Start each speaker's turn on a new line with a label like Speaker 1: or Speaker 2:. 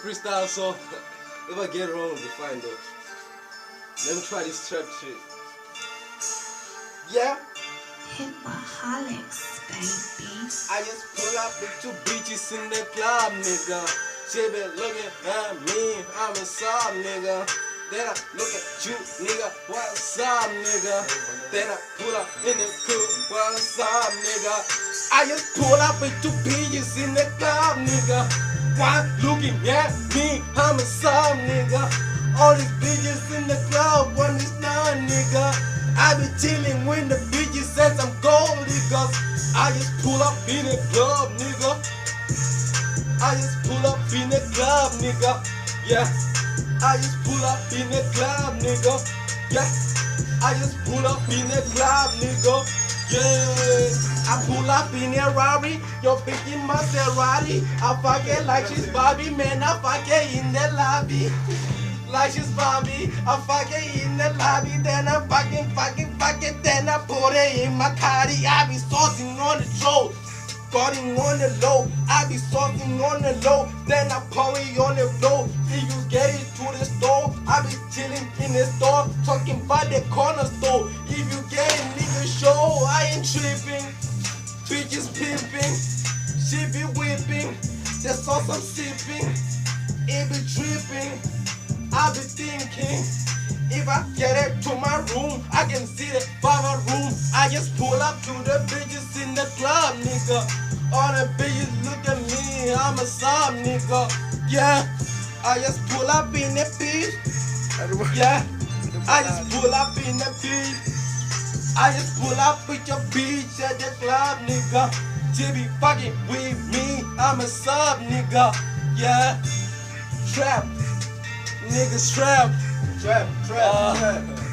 Speaker 1: freestyle, so if I get it wrong, it'll be fine though. Let me try this trap shit. Yeah.
Speaker 2: Hipaholics, baby.
Speaker 1: I just pull up with two bitches in the club, nigga. She been looking at me, I'm a sob, nigga. Then I look at you, nigga, what's up, nigga? Then I pull up in the coupe, what's up, nigga? I just pull up with two bitches in the club, nigga. One looking at me, I'm a sob, nigga. All these bitches in the club, one is none, nigga. I be chillin' when the bitches says I'm gold, niggas. I just pull up in the club, nigga. I just pull up in the club, nigga. Yeah. I just pull up in the club, nigga. Yeah. I just pull up in the club, nigga. Yeah. I pull up in a Rari, yo bitch in Maserati. I fuck it like she's Bobby, man. I fuck it in the lobby. Like she's Bobby, I fuck it in the lobby. Then I fuck it, then I put it in my cardi. I be saucing on the throat. Guarding on the low, I be saucing on the low, then I pour it on the floor. If you get it to the store, I be chilling in the store, talking about the corner store. If you get it, nigga, show, I ain't tripping. Bitches pimping, she be whipping, the sauce I'm sipping, it be dripping. I be thinking, if I get it to my room, I can see the barber room. I just pull up to the bitches in the club, nigga. All the bitches look at me, I'm a sob, nigga. Yeah, I just pull up in the beach. Yeah, I just pull up in the beach. I just pull up with your bitch at the club, nigga. She be fucking with me, I'm a sob, nigga. Yeah, trap, niggas trap. Trap.